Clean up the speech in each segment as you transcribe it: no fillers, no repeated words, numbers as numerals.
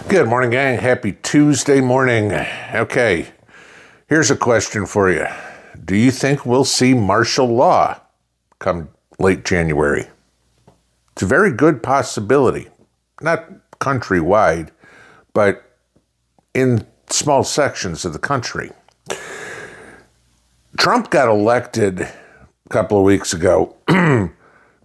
Good morning, gang. Happy Tuesday morning. Okay, here's a question for you. Do you think we'll see martial law come late January? It's a very good possibility. Not countrywide, but in small sections of the country. Trump got elected a couple of weeks ago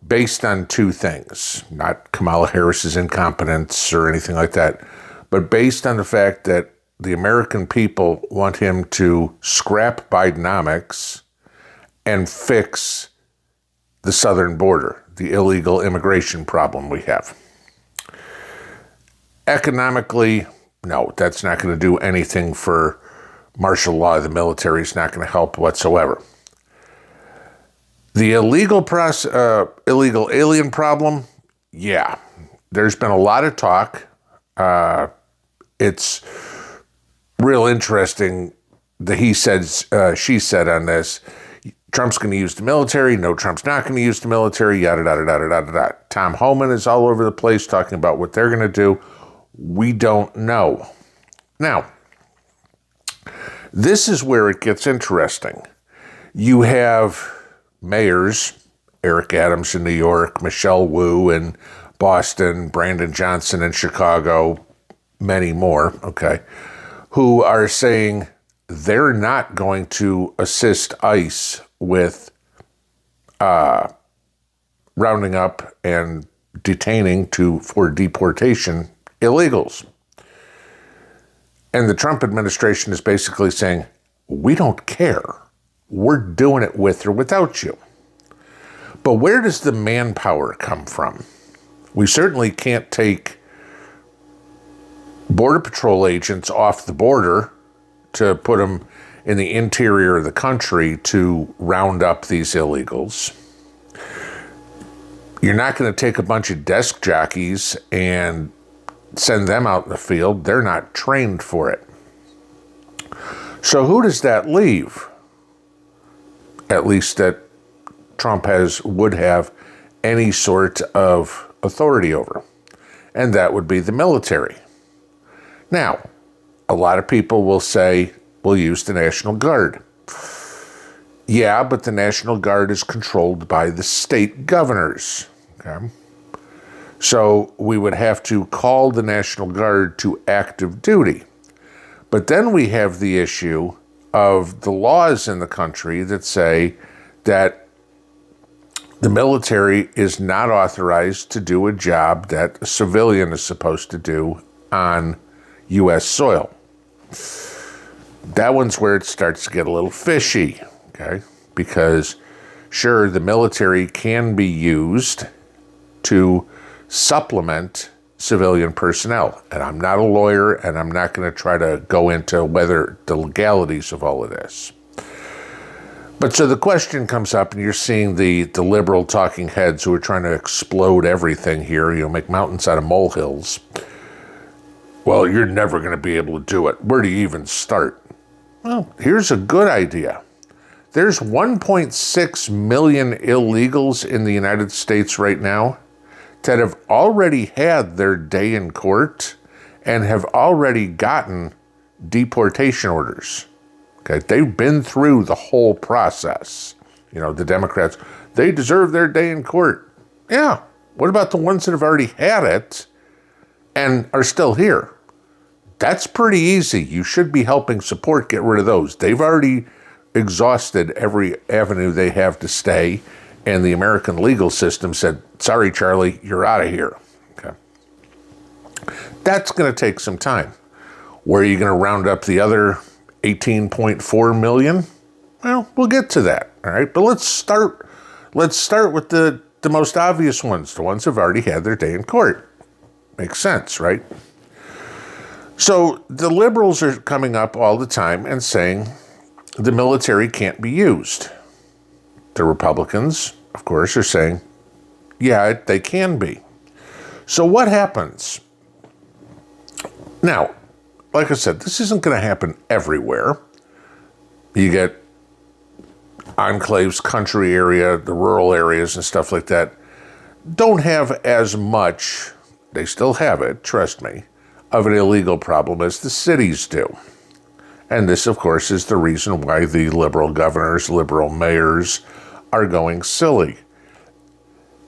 based on two things, not Kamala Harris's incompetence or anything like that, but based on the fact that the American people want him to scrap Bidenomics and fix the southern border, the illegal immigration problem we have. Economically, no, that's not going to do anything for martial law. The military is not going to help whatsoever. The illegal alien problem, yeah, there's been a lot of talk. It's real interesting the he said, she said on this. Trump's going to use the military. No, Trump's not going to use the military. Yada, yada, yada, yada, yada. Tom Homan is all over the place talking about what they're going to do. We don't know. Now, this is where it gets interesting. You have mayors, Eric Adams in New York, Michelle Wu in Boston, Brandon Johnson in Chicago, many more, okay, who are saying they're not going to assist ICE with rounding up and detaining for deportation illegals. And the Trump administration is basically saying, we don't care. We're doing it with or without you. But where does the manpower come from? We certainly can't take Border Patrol agents off the border to put them in the interior of the country to round up these illegals. You're not going to take a bunch of desk jockeys and send them out in the field. They're not trained for it. So who does that leave? At least that Trump would have any sort of authority over. And that would be the military. Now, a lot of people will say, we'll use the National Guard. Yeah, but the National Guard is controlled by the state governors. Okay? So we would have to call the National Guard to active duty. But then we have the issue of the laws in the country that say that the military is not authorized to do a job that a civilian is supposed to do on U.S. soil. That one's where it starts to get a little fishy, okay? Because, sure, the military can be used to supplement civilian personnel. And I'm not a lawyer, and I'm not going to try to go into whether the legalities of all of this. But so the question comes up, and you're seeing the liberal talking heads who are trying to explode everything here, make mountains out of molehills. Well, you're never going to be able to do it. Where do you even start? Well, here's a good idea. There's 1.6 million illegals in the United States right now that have already had their day in court and have already gotten deportation orders. Okay, they've been through the whole process. The Democrats, they deserve their day in court. Yeah, what about the ones that have already had it and are still here? That's pretty easy. You should be helping support get rid of those. They've already exhausted every avenue they have to stay, and the American legal system said, sorry, Charlie, you're out of here. Okay. That's going to take some time. Where are you going to round up the other 18.4 million? Well, we'll get to that, all right? But let's start with the most obvious ones, the ones who've already had their day in court. Makes sense, right? So the liberals are coming up all the time and saying the military can't be used. The Republicans, of course, are saying, yeah, they can be. So what happens? Now, like I said, this isn't going to happen everywhere. You get enclaves, country area, the rural areas and stuff like that don't have as much, they still have it, trust me, of an illegal problem as the cities do. And this, of course, is the reason why the liberal governors, liberal mayors are going silly.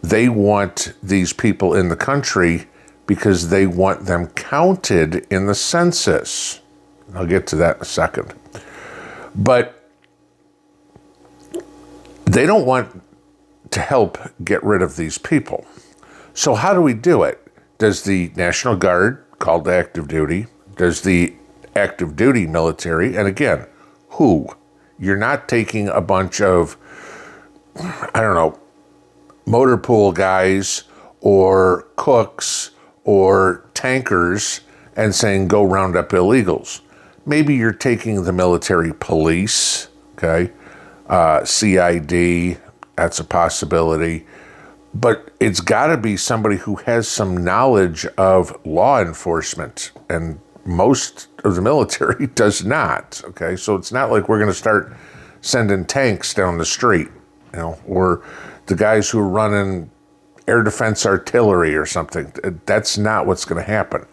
They want these people in the country because they want them counted in the census. I'll get to that in a second. But they don't want to help get rid of these people. So how do we do it? Does the National Guard, called to active duty, does the active duty military, and again, who? You're not taking a bunch of, motor pool guys or cooks or tankers and saying, go round up illegals. Maybe you're taking the military police, okay? CID, that's a possibility. But it's got to be somebody who has some knowledge of law enforcement, and most of the military does not, okay? So it's not like we're going to start sending tanks down the street, or the guys who are running air defense artillery or something. That's not what's going to happen.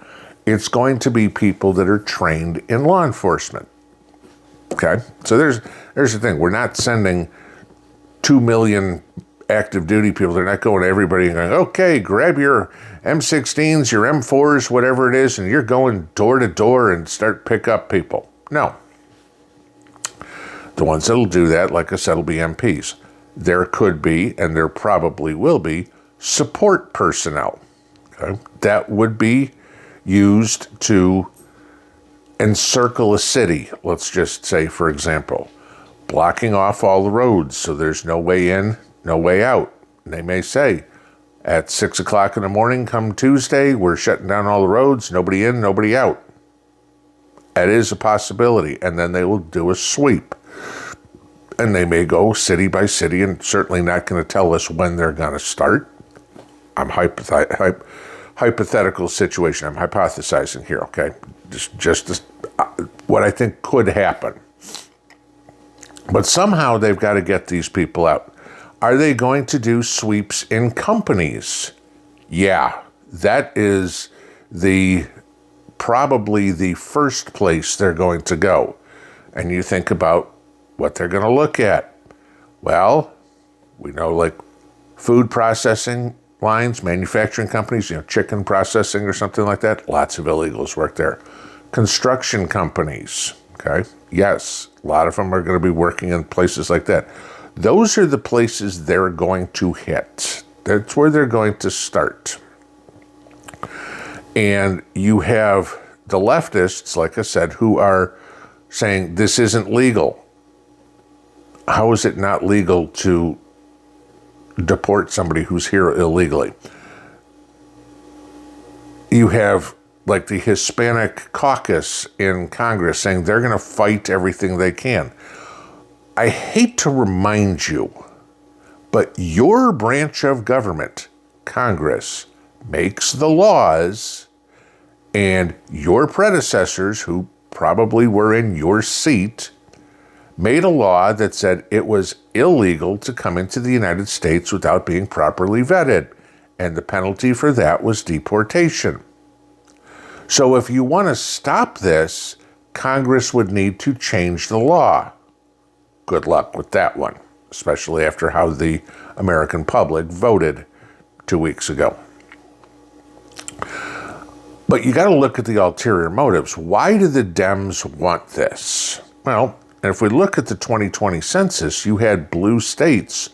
It's going to be people that are trained in law enforcement, okay? So there's the thing. We're not sending 2 million active duty people. They're not going to everybody and going, okay, grab your M16s, your M4s, whatever it is, and you're going door to door and start pick up people. No. The ones that'll do that, like I said, will be MPs. There could be, and there probably will be, support personnel. Okay? That would be used to encircle a city. Let's just say, for example, blocking off all the roads so there's no way in, no way out. And they may say, at 6 o'clock in the morning, come Tuesday, we're shutting down all the roads, nobody in, nobody out. That is a possibility. And then they will do a sweep. And they may go city by city, and certainly not going to tell us when they're going to start. I'm hypothetical situation. I'm hypothesizing here, okay? Just what I think could happen. But somehow they've got to get these people out. Are they going to do sweeps in companies? Yeah, that is probably the first place they're going to go. And you think about what they're going to look at. Well, we know like food processing lines, manufacturing companies, chicken processing or something like that. Lots of illegals work there. Construction companies, okay? Yes, a lot of them are going to be working in places like that. Those are the places they're going to hit. That's where they're going to start. And you have the leftists, like I said, who are saying this isn't legal. How is it not legal to deport somebody who's here illegally? You have like the Hispanic caucus in Congress saying they're going to fight everything they can. I hate to remind you, but your branch of government, Congress, makes the laws, and your predecessors, who probably were in your seat, made a law that said it was illegal to come into the United States without being properly vetted, and the penalty for that was deportation. So if you want to stop this, Congress would need to change the law. Good luck with that one, especially after how the American public voted 2 weeks ago. But you got to look at the ulterior motives. Why do the Dems want this? Well, if we look at the 2020 census, you had blue states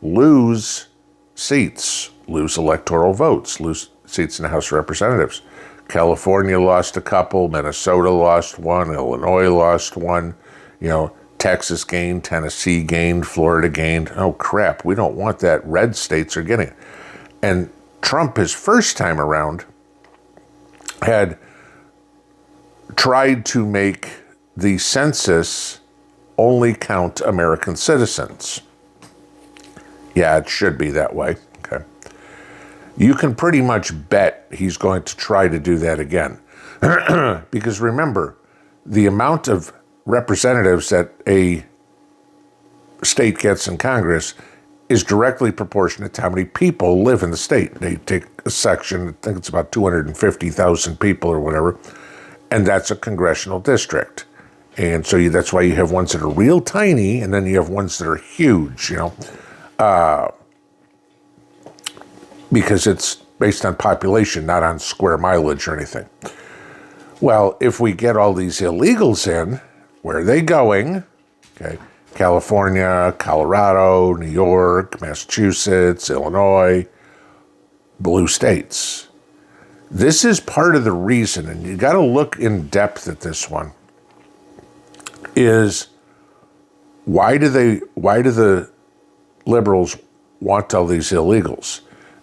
lose seats, lose electoral votes, lose seats in the House of Representatives. California lost a couple, Minnesota lost one, Illinois lost one, Texas gained, Tennessee gained, Florida gained. Oh crap, we don't want that. Red states are getting it. And Trump, his first time around, had tried to make the census only count American citizens. Yeah, it should be that way. Okay. You can pretty much bet he's going to try to do that again. Because remember, the amount of representatives that a state gets in Congress is directly proportionate to how many people live in the state. They take a section, I think it's about 250,000 people or whatever, and that's a congressional district. And so that's why you have ones that are real tiny, and then you have ones that are huge, because it's based on population, not on square mileage or anything. Well, if we get all these illegals in, where are they going? Okay, California, Colorado, New York, Massachusetts, Illinois, blue states. This is part of the reason, and you got to look in depth at this one, is why do the liberals want all these illegals?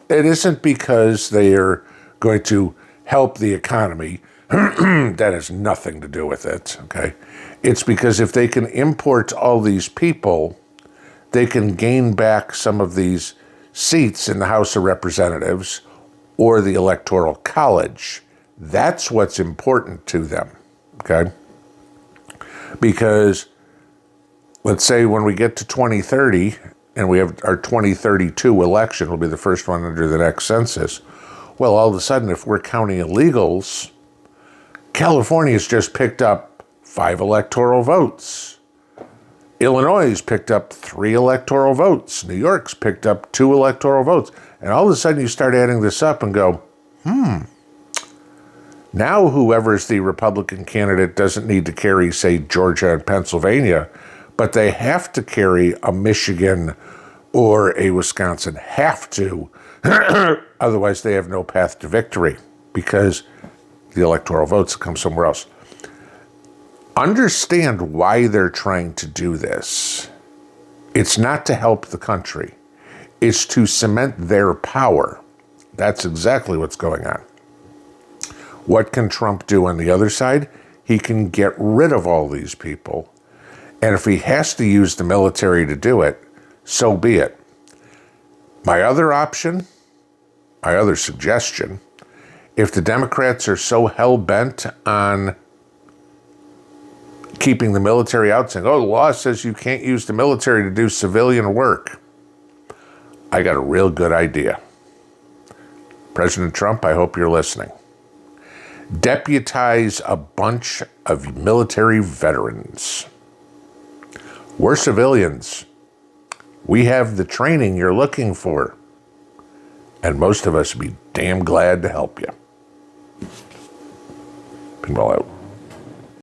It isn't because they are going to help the economy. That has nothing to do with it, okay? It's because if they can import all these people, they can gain back some of these seats in the House of Representatives or the Electoral College. That's what's important to them, okay? Because let's say when we get to 2030 and we have our 2032 election, will be the first one under the next census. Well, all of a sudden, if we're counting illegals, California's just picked up 5 electoral votes. Illinois has picked up 3 electoral votes. New York's picked up 2 electoral votes. And all of a sudden you start adding this up and go, now whoever's the Republican candidate doesn't need to carry, say, Georgia and Pennsylvania, but they have to carry a Michigan or a Wisconsin. Have to. Otherwise they have no path to victory because the electoral votes come somewhere else. Understand why they're trying to do this. It's not to help the country. It's to cement their power. That's exactly what's going on. What can Trump do on the other side? He can get rid of all these people. And if he has to use the military to do it, so be it. My other option, my other suggestion, if the Democrats are so hell-bent on keeping the military out, saying, oh, the law says you can't use the military to do civilian work, I got a real good idea. President Trump, I hope you're listening. Deputize a bunch of military veterans. We're civilians. We have the training you're looking for. And most of us would be damn glad to help you. Pinball out.